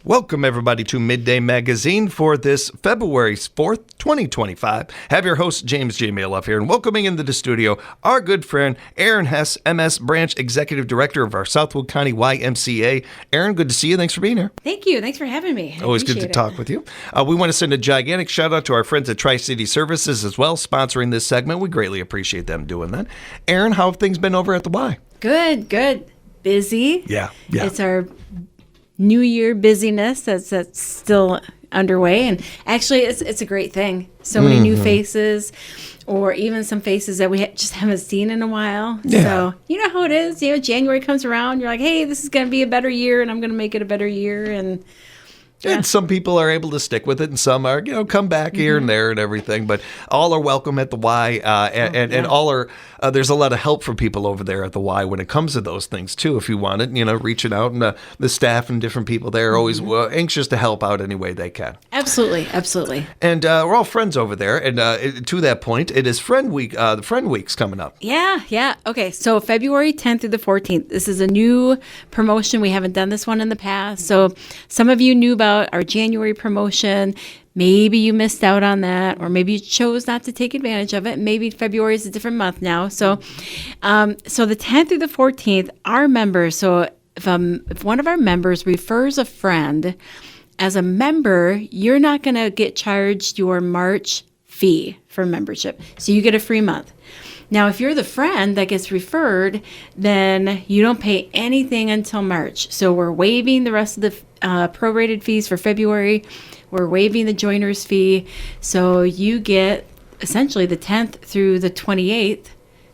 Welcome, everybody, to Midday Magazine for this February 4th, 2025. Have your host, James J. Maloff here, and welcoming into the studio our good friend, Aaron Hess, MS Branch Executive Director of our Southwood County YMCA. Aaron, good to see you. Thanks for being here. Thank you. Thanks for having me. Always good to talk with you. We want to send a gigantic shout out to our friends at Tri-City Services as well, sponsoring this segment. We greatly appreciate them doing that. Aaron, how have things been over at the Y? Good. Busy. Yeah. It's our New Year busyness that's still underway, and actually it's a great thing. So many new faces, or even some faces that we just haven't seen in a while. Yeah. So you know how it is. January comes around, you're like, hey, this is going to be a better year, and I'm going to make it a better year. And some people are able to stick with it, and some are, come back here and there and everything. But all are welcome at the Y, and all are. There's a lot of help from people over there at the Y when it comes to those things too. If you want it, reaching out, and the staff and different people there are always anxious to help out any way they can. Absolutely. And we're all friends over there. And to that point, it is Friend Week. The Friend Week's coming up. Yeah. Okay, so February 10th through the 14th. This is a new promotion. We haven't done this one in the past. So some of you knew about our January promotion. Maybe you missed out on that, or maybe you chose not to take advantage of it. Maybe February is a different month now. So the 10th through the 14th, our members, so if one of our members refers a friend, as a member, you're not going to get charged your March fee for membership. So you get a free month. Now, if you're the friend that gets referred, then you don't pay anything until March. So we're waiving the rest of the prorated fees for February. We're waiving the joiner's fee. So you get essentially the 10th through the 28th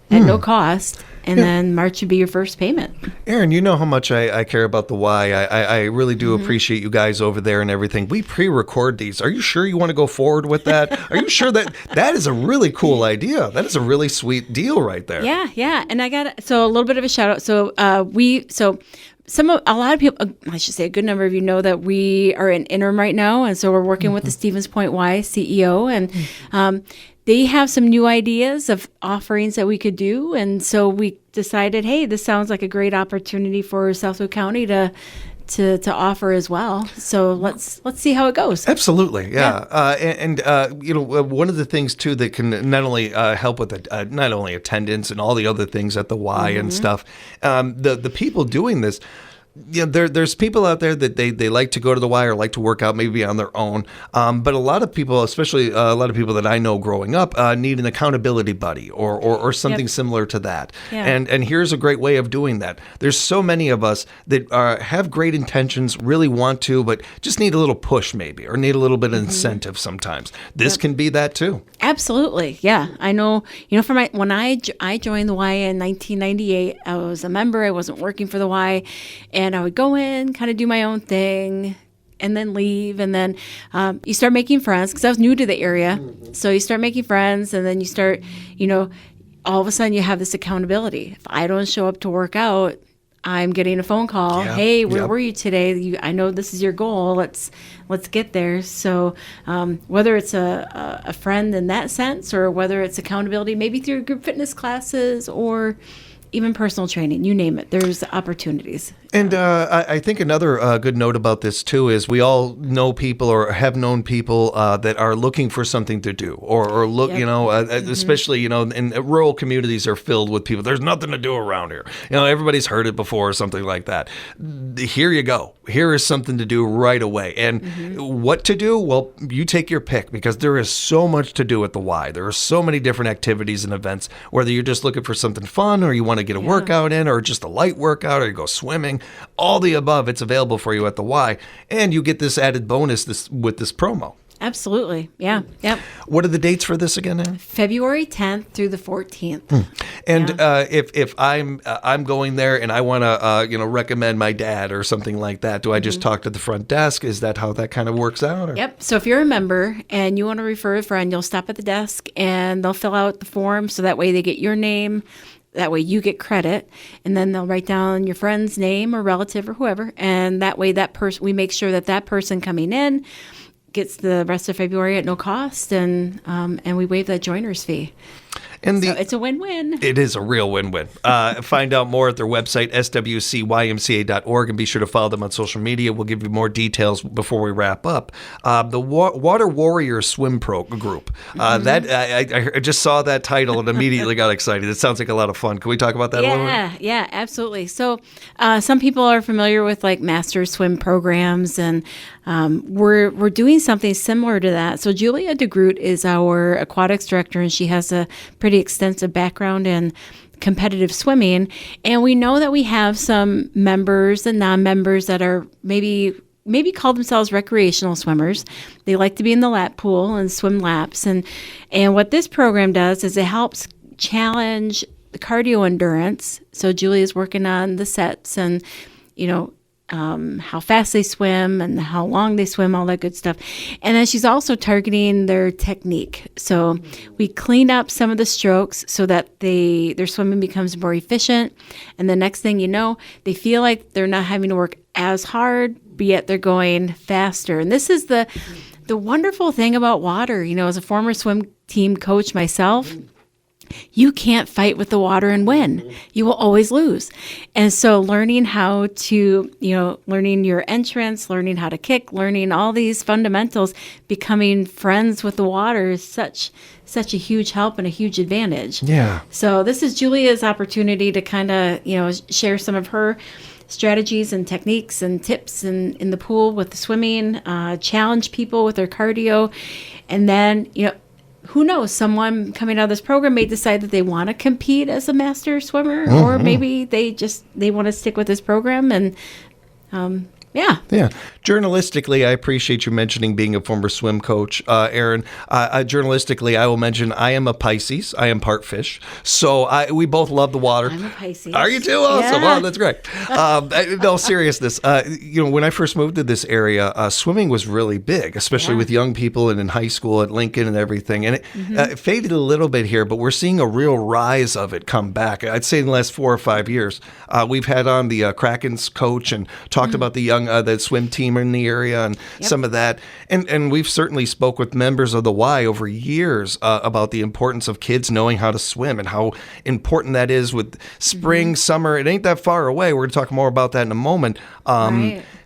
at no cost. And then March would be your first payment. Aaron, you know how much I care about the Y. I really do appreciate you guys over there and everything. We pre-record these. Are you sure you want to go forward with that? Are you sure that is a really cool idea? That is a really sweet deal right there. Yeah. And I got a little bit of a shout out. So a lot of people, I should say a good number of you know that we are in interim right now. And so we're working with the Stevens Point Y CEO, and they have some new ideas of offerings that we could do. And so we decided, hey, this sounds like a great opportunity for Southwood County to offer as well. So let's see how it goes. Absolutely, yeah. One of the things too that can not only help with not only attendance and all the other things at the Y and stuff, the people doing this. There's people out there that they like to go to the Y or like to work out maybe on their own. But a lot of people, especially a lot of people that I know growing up, need an accountability buddy or something similar to that. Yeah. And here's a great way of doing that. There's so many of us that have great intentions, really want to, but just need a little push maybe, or need a little bit of incentive sometimes. This can be that too. Absolutely. Yeah. I know, when I joined the Y in 1998, I was a member. I wasn't working for the Y. And I would go in, kind of do my own thing, and then leave. And then you start making friends, because I was new to the area. So you start making friends, and then you start, all of a sudden you have this accountability. If I don't show up to work out, I'm getting a phone call. Yeah. Hey, where were you today? I know this is your goal. Let's get there. So whether it's a friend in that sense, or whether it's accountability, maybe through group fitness classes, or even personal training, you name it, there's opportunities. And I think another good note about this too is we all know people or have known people that are looking for something to do or look, especially, in rural communities are filled with people. There's nothing to do around here. Everybody's heard it before or something like that. Here you go. Here is something to do right away. And what to do? Well, you take your pick, because there is so much to do at the Y. There are so many different activities and events, whether you're just looking for something fun or you want to get a workout in, or just a light workout, or you go swimming. All the above, it's available for you at the Y, and you get this added bonus with this promo. Absolutely. Yeah. Yep. What are the dates for this again, Ann? February 10th through the 14th. And if I'm going there and I want to recommend my dad or something like that, do I just talk to the front desk? Is that how that kind of works out? Or? Yep. So if you're a member and you want to refer a friend, you'll stop at the desk and they'll fill out the form, so that way they get your name. That way you get credit, and then they'll write down your friend's name or relative or whoever, and that way we make sure that person coming in gets the rest of February at no cost, and we waive that joiner's fee. And so it's a win-win. It is a real win-win. Find out more at their website, swcymca.org, and be sure to follow them on social media. We'll give you more details before we wrap up. The Water Warrior Swim Group. That I just saw that title and immediately got excited. It sounds like a lot of fun. Can we talk about that a little bit? Yeah, absolutely. So some people are familiar with like master swim programs, and we're doing something similar to that. So Julia DeGroot is our aquatics director, and she has a pretty extensive background in competitive swimming. And we know that we have some members and non-members that are maybe call themselves recreational swimmers. They like to be in the lap pool and swim laps. And what this program does is it helps challenge the cardio endurance. So Julia's working on the sets and, how fast they swim and how long they swim, all that good stuff. And then she's also targeting their technique. So we clean up some of the strokes so that their swimming becomes more efficient. And the next thing you know, they feel like they're not having to work as hard, but yet they're going faster. And this is the wonderful thing about water. As a former swim team coach myself, you can't fight with the water and win. You will always lose. And so learning how to, learning your entrance, learning how to kick, learning all these fundamentals, becoming friends with the water is such a huge help and a huge advantage. Yeah. So this is Julia's opportunity to kind of, share some of her strategies and techniques and tips in the pool with the swimming, challenge people with their cardio. And then, who knows, someone coming out of this program may decide that they want to compete as a master swimmer, or maybe they want to stick with this program. And yeah. Journalistically, I appreciate you mentioning being a former swim coach, Aaron. Journalistically, I will mention I am a Pisces. I am part fish. So we both love the water. I'm a Pisces. Are you too? Awesome. Yeah. Oh, that's great. No, seriousness. When I first moved to this area, swimming was really big, especially with young people and in high school at Lincoln and everything. And it faded a little bit here, but we're seeing a real rise of it come back. I'd say in the last 4 or 5 years. We've had on the Kraken's coach and talked about the young the swim team in the area and some of that. And we've certainly spoke with members of the Y over years about the importance of kids knowing how to swim and how important that is with spring, summer. It ain't that far away. We're going to talk more about that in a moment.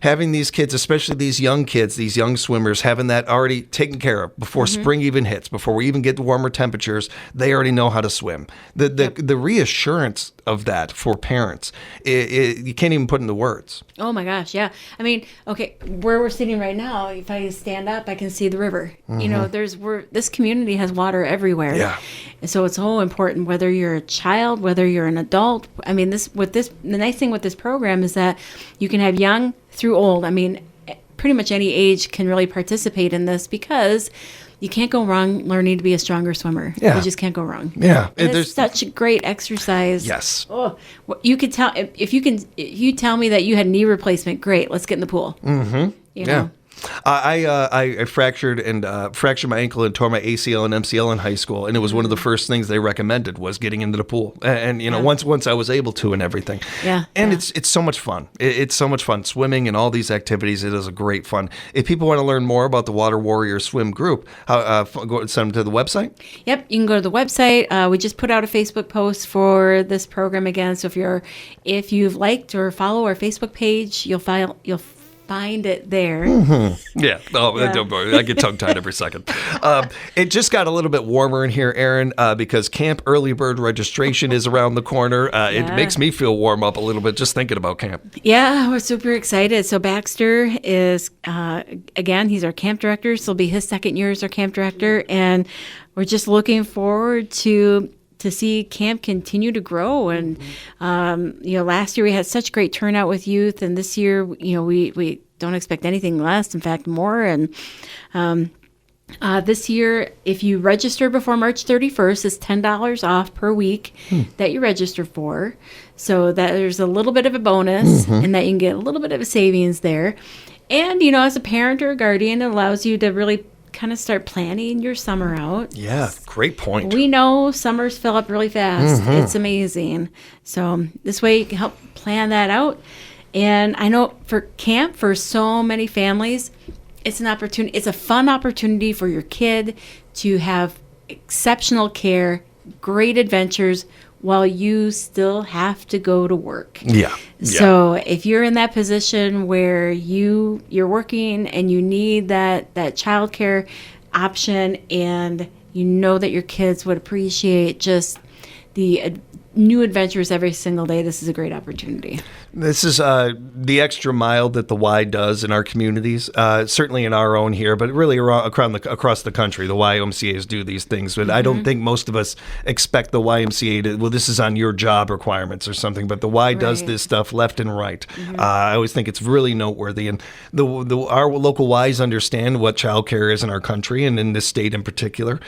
Having these kids, especially these young kids, these young swimmers, having that already taken care of before spring even hits, before we even get to warmer temperatures, they already know how to swim. The reassurance of that for parents, you can't even put into words. Oh my gosh, yeah. I mean, okay, where we're sitting right now, if I stand up, I can see the river. This community has water everywhere. Yeah. And so it's so important whether you're a child, whether you're an adult. I mean, the nice thing with this program is that you can have young through old. I mean, pretty much any age can really participate in this because you can't go wrong learning to be a stronger swimmer. Yeah. You just can't go wrong. Yeah. It's such a great exercise. Yes. Oh, you could tell if you tell me that you had knee replacement, great. Let's get in the pool. Mm-hmm. You know? I fractured my ankle and tore my ACL and MCL in high school, and it was one of the first things they recommended was getting into the pool. And once I was able to and everything. Yeah. And it's so much fun. It's so much fun swimming and all these activities. It is a great fun. If people want to learn more about the Water Warrior Swim Group, go send them to the website. Yep, you can go to the website. We just put out a Facebook post for this program again. So if you've liked or follow our Facebook page, you'll find it there. Yeah. Don't worry. I get tongue-tied every second. It just got a little bit warmer in here, Aaron, because Camp Early Bird registration is around the corner. It makes me feel warm up a little bit just thinking about camp. Yeah, we're super excited. So Baxter is, again, he's our camp director. So it'll be his second year as our camp director. And we're just looking forward to see camp continue to grow. And, last year we had such great turnout with youth. And this year, we don't expect anything less, in fact, more. And this year, if you register before March 31st, it's $10 off per week that you register for. So that there's a little bit of a bonus and that you can get a little bit of a savings there. And, as a parent or a guardian, it allows you to really kind of start planning your summer out. Yeah, great point. We know summers fill up really fast. It's amazing. So this way you can help plan that out. And I know for camp, for so many families, it's an opportunity. It's a fun opportunity for your kid to have exceptional care great adventures while you still have to go to work. Yeah. So if you're in that position where you're working and you need that childcare option, and you know that your kids would appreciate just the new adventures every single day, this is a great opportunity. This is the extra mile that the Y does in our communities, certainly in our own here, but really across the country. The YMCA's do these things, but I don't think most of us expect the YMCA to, well, this is on your job requirements or something, but the Y does this stuff left and right. I always think it's really noteworthy, and our local Ys understand what childcare is in our country and in this state in particular.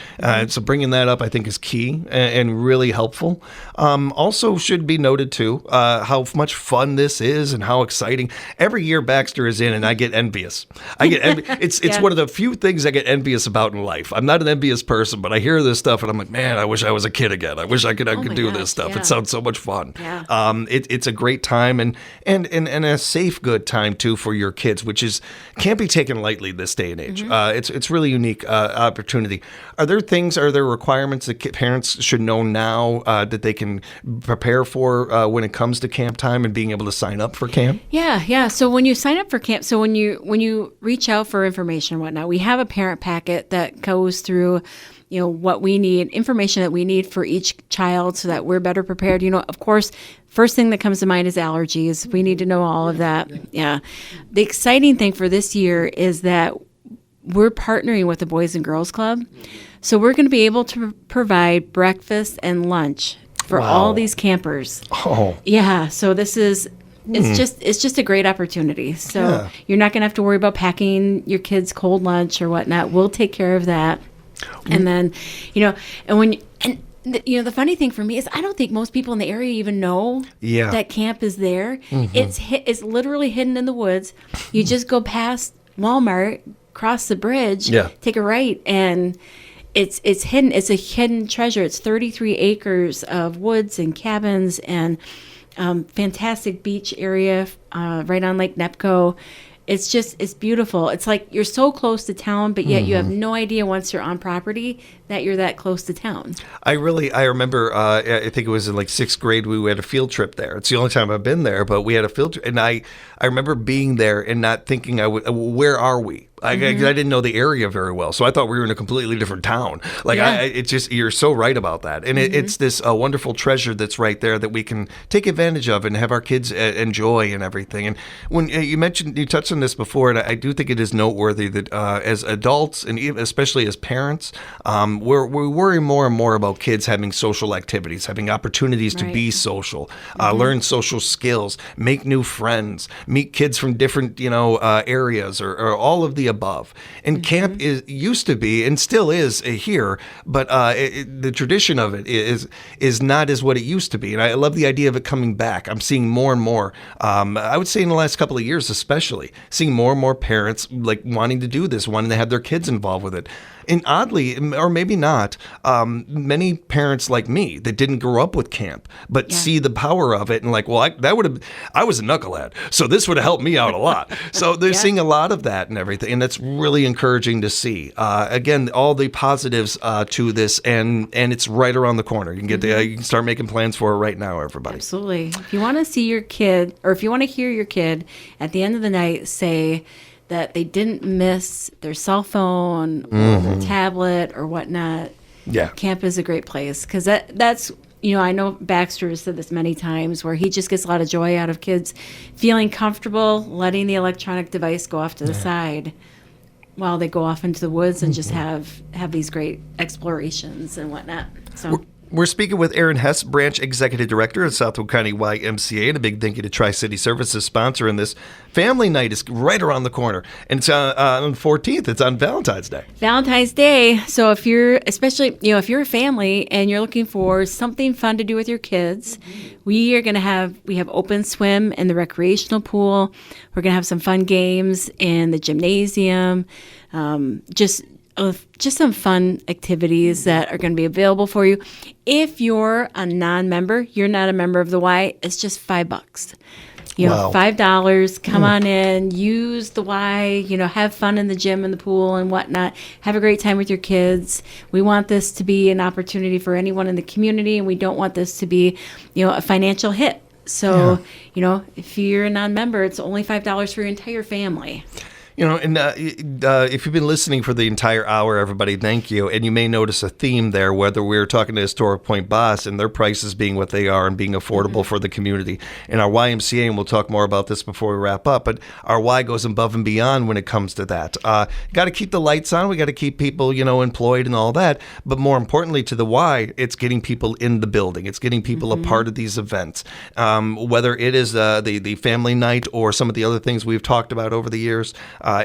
So bringing that up, I think, is key and really helpful. Also should be noted, too, how much fun this is and how exciting. Every year Baxter is in, and I get envious. It's one of the few things I get envious about in life. I'm not an envious person, but I hear this stuff, and I'm like, man, I wish I was a kid again. I wish I could do this stuff. It sounds so much fun. Yeah. It's a great time and a safe, good time, too, for your kids, which can't be taken lightly this day and age. It's really unique opportunity. Are there requirements that parents should know now that they can prepare for when it comes to camp time and being able to sign up for camp? Yeah. So when you sign up for camp, so when you reach out for information and whatnot, we have a parent packet that goes through, what we need, information that we need for each child so that we're better prepared. Of course, first thing that comes to mind is allergies. We need to know all of that. Yeah. The exciting thing for this year is that we're partnering with the Boys and Girls Club. So we're going to be able to provide breakfast and lunch for all these campers. Oh. Yeah. So this is, it's just a great opportunity. So you're not going to have to worry about packing your kids cold lunch or whatnot. We'll take care of that. And then, the funny thing for me is I don't think most people in the area even know that camp is there. It's literally hidden in the woods. You just go past Walmart, cross the bridge, take a right, and it's hidden. It's a hidden treasure. It's 33 acres of woods and cabins and fantastic beach area right on Lake Nepco. It's beautiful. It's like you're so close to town, but yet you have no idea once you're on property that you're that close to town. I remember, I think it was in like 6th grade, we had a field trip there. It's the only time I've been there, but we had a field trip. And I remember being there and not thinking where are we? I didn't know the area very well, so I thought we were in a completely different town. You're so right about that, and it's this wonderful treasure that's right there that we can take advantage of and have our kids enjoy and everything. And when you touched on this before, and I do think it is noteworthy that as adults and especially as parents, we worry more and more about kids having social activities, having opportunities to be social, learn social skills, make new friends, meet kids from different areas or all of the above. And camp used to be and still is here, but the tradition of it is not as what it used to be. And I love the idea of it coming back. I'm seeing more and more, I would say in the last couple of years especially, seeing more and more parents like wanting to do this, wanting to have their kids involved with it. And oddly, or maybe not, many parents like me that didn't grow up with camp, but see the power of it and like, well, I was a knucklehead, so this would have helped me out a lot. So they're seeing a lot of that and everything, and that's really encouraging to see. Again, all the positives to this, and it's right around the corner. You can you can start making plans for it right now, everybody. Absolutely. If you want to see your kid, or if you want to hear your kid at the end of the night say that they didn't miss their cell phone or their tablet or whatnot, camp is a great place, because that's I know Baxter has said this many times, where he just gets a lot of joy out of kids feeling comfortable letting the electronic device go off to the side while they go off into the woods and just have these great explorations and whatnot. So we're speaking with Erin Hess, Branch Executive Director of Southwood County YMCA, and a big thank you to Tri-City Services sponsoring this. Family Night is right around the corner, and it's on the 14th. It's on Valentine's Day. Valentine's Day. So if you're, especially, if you're a family and you're looking for something fun to do with your kids, we have open swim in the recreational pool. We're going to have some fun games in the gymnasium. Just some fun activities that are going to be available for you. If you're a non-member, you're not a member of the Y, it's just $5. Wow. $5. Come on in, use the Y, have fun in the gym and the pool and whatnot. Have a great time with your kids. We want this to be an opportunity for anyone in the community, and we don't want this to be, a financial hit. So, if you're a non-member, it's only $5 for your entire family. And if you've been listening for the entire hour, everybody, thank you. And you may notice a theme there, whether we're talking to Historic Point Boss and their prices being what they are and being affordable for the community. And our YMCA, and we'll talk more about this before we wrap up, but our Y goes above and beyond when it comes to that. Got to keep the lights on. We got to keep people, employed and all that. But more importantly to the Y, it's getting people in the building. It's getting people a part of these events. Whether it is the family night or some of the other things we've talked about over the years,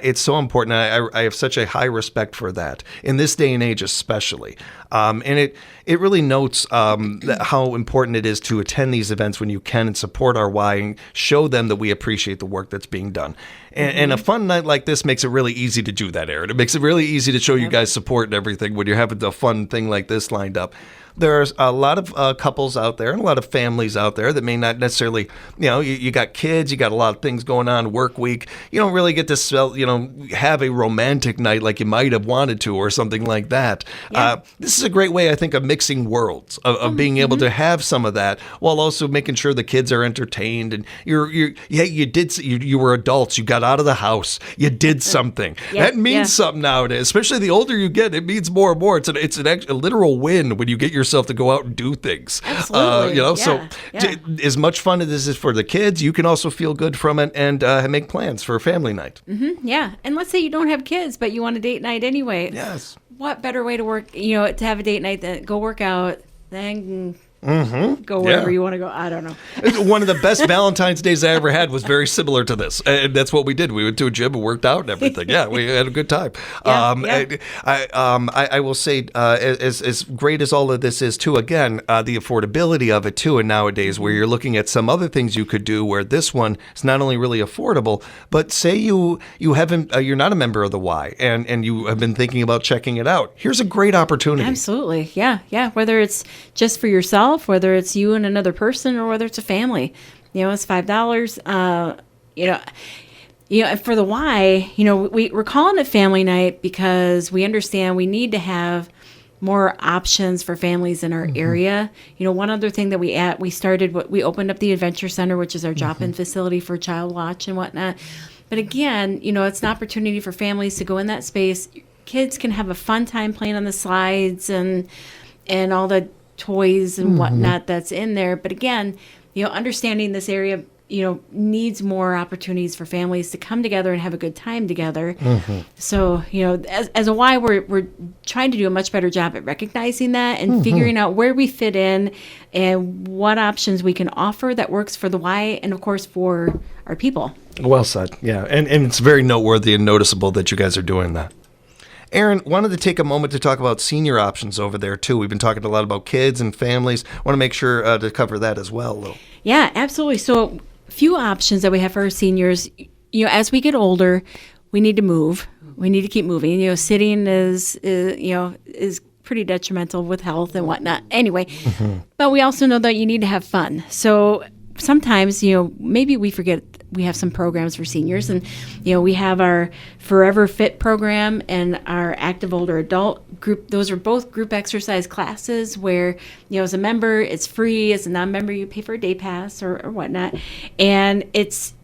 it's so important. I have such a high respect for that in this day and age, especially. And it really notes how important it is to attend these events when you can and support our Y and show them that we appreciate the work that's being done. And a fun night like this makes it really easy to do that, Erin. It makes it really easy to show you guys support and everything when you're having a fun thing like this lined up. There's a lot of couples out there and a lot of families out there that may not necessarily, you got kids, you got a lot of things going on, work week. You don't really get to, have a romantic night like you might have wanted to or something like that. Yeah. This is a great way, I think, of mixing worlds, of being able to have some of that while also making sure the kids are entertained. And you were adults, you got out of the house, you did something. That means something nowadays, especially the older you get, it means more and more. It's a literal win when you get yourself to go out and do things. Absolutely. So as much fun as this is for the kids, you can also feel good from it and make plans for a family night. Yeah. And let's say you don't have kids, but you want a date night anyway. Yes. What better way to work, to have a date night than go work out, then go wherever you want to go. I don't know. One of the best Valentine's days I ever had was very similar to this. And that's what we did. We went to a gym and worked out and everything. Yeah, we had a good time. I will say, as great as all of this is, too, again, the affordability of it, too, and nowadays where you're looking at some other things you could do where this one is not only really affordable, but say you haven't, you're not a member of the Y and you have been thinking about checking it out. Here's a great opportunity. Absolutely. Yeah. Whether it's just for yourself, whether it's you and another person, or whether it's a family, it's $5. And for the Y, we're calling it family night because we understand we need to have more options for families in our area. One other thing that we opened up the Adventure Center, which is our drop-in facility for child watch and whatnot. But again, it's an opportunity for families to go in that space. Kids can have a fun time playing on the slides and all the toys and whatnot that's in there. But again, understanding this area, needs more opportunities for families to come together and have a good time together. So, as a Y, we're trying to do a much better job at recognizing that and figuring out where we fit in and what options we can offer that works for the Y and, of course, for our people. Well said. Yeah. And it's very noteworthy and noticeable that you guys are doing that. Erin, wanted to take a moment to talk about senior options over there, too. We've been talking a lot about kids and families. Want to make sure to cover that as well, Lou. Yeah, absolutely. So a few options that we have for our seniors. As we get older, we need to move. We need to keep moving. Sitting is pretty detrimental with health and whatnot. Anyway, but we also know that you need to have fun. So sometimes, maybe we forget we have some programs for seniors, and we have our Forever Fit program and our Active Older Adult group. Those are both group exercise classes where as a member it's free, as a non-member you pay for a day pass or whatnot, and it's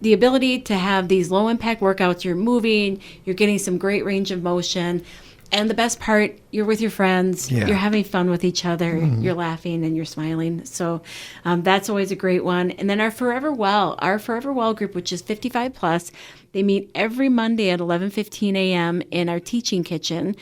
the ability to have these low impact workouts. You're moving, you're getting some great range of motion. And the best part, you're with your friends, you're having fun with each other, you're laughing and you're smiling. So that's always a great one. And then our Forever Well group, which is 55 plus, they meet every Monday at 11:15 a.m. in our teaching kitchen.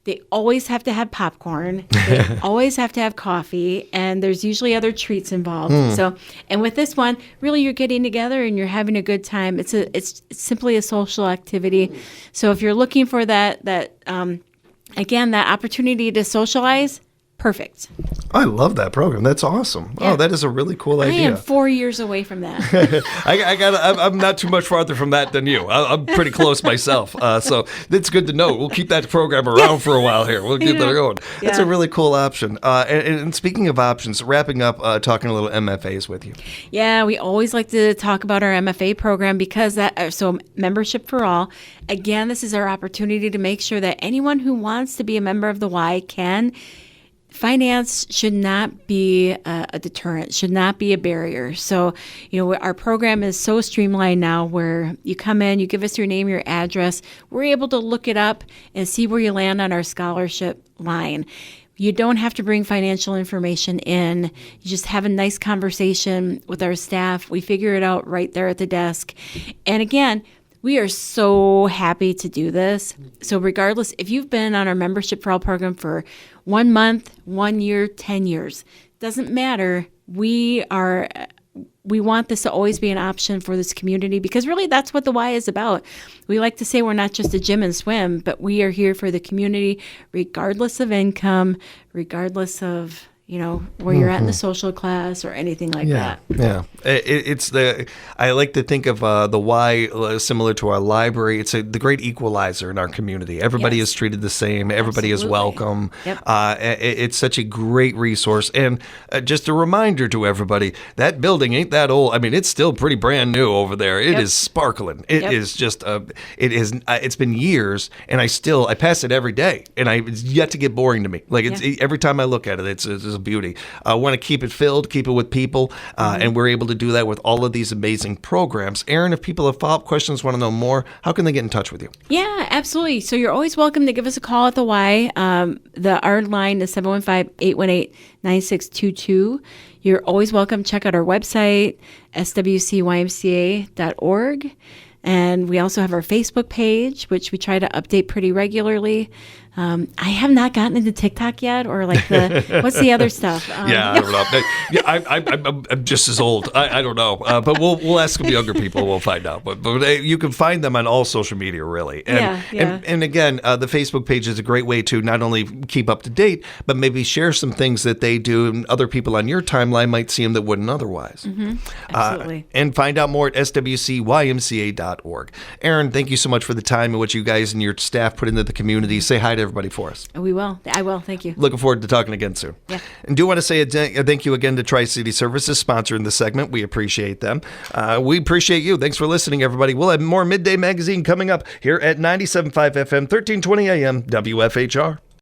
They always have to have popcorn. They always have to have coffee, and there's usually other treats involved. So, and with this one, really, you're getting together and you're having a good time. It's simply a social activity. So, if you're looking for that opportunity to socialize, perfect. I love that program. That's awesome. Yeah. Oh, that is a really cool I idea. am 4 years away from that. I'm not too much farther from that than you. I'm pretty close myself. So it's good to know. We'll keep that program around for a while here. We'll get that going. That's a really cool option. And speaking of options, wrapping up, talking a little MFAs with you. Yeah, we always like to talk about our MFA program because so membership for all. Again, this is our opportunity to make sure that anyone who wants to be a member of the Y can. Finance should not be a deterrent, should not be a barrier. So, our program is so streamlined now where you come in, you give us your name, your address. We're able to look it up and see where you land on our scholarship line. You don't have to bring financial information in. You just have a nice conversation with our staff. We figure it out right there at the desk. And again, we are so happy to do this. So regardless, if you've been on our Membership for All program for 1 month, 1 year, 10 years, doesn't matter. We want this to always be an option for this community because really that's what the Y is about. We like to say we're not just a gym and swim, but we are here for the community regardless of income, regardless of where you're at in the social class or anything like that. Yeah. I like to think of the Y similar to our library. It's the great equalizer in our community. Everybody is treated the same. Everybody is welcome. Yep. It's such a great resource. And just a reminder to everybody, that building ain't that old. I mean, it's still pretty brand new over there. It is sparkling. It is just, it's been years and I pass it every day and it's yet to get boring to me. Like every time I look at it, it's a beauty. I want to keep it filled, keep it with people, and we're able to do that with all of these amazing programs. Erin, if people have follow-up questions, want to know more, how can they get in touch with you? Yeah, absolutely. So you're always welcome to give us a call at the Y. Our line is 715-818-9622. You're always welcome to check out our website, swcymca.org. And we also have our Facebook page, which we try to update pretty regularly. I have not gotten into TikTok yet, or like what's the other stuff? I don't know. I'm just as old. I don't know, but we'll ask some younger people. We'll find out. But you can find them on all social media, really. And again, the Facebook page is a great way to not only keep up to date, but maybe share some things that they do, and other people on your timeline might see them that wouldn't otherwise. Absolutely. And find out more at swcymca.org. Erin, thank you so much for the time and what you guys and your staff put into the community. Say hi to everybody for us. We will. I will. Thank you. Looking forward to talking again soon. Yeah. And do want to say a thank you again to Tri-City Services sponsoring the segment. We appreciate them. We appreciate you. Thanks for listening, everybody. We'll have more Midday Magazine coming up here at 97.5 FM, 1320 AM, WFHR.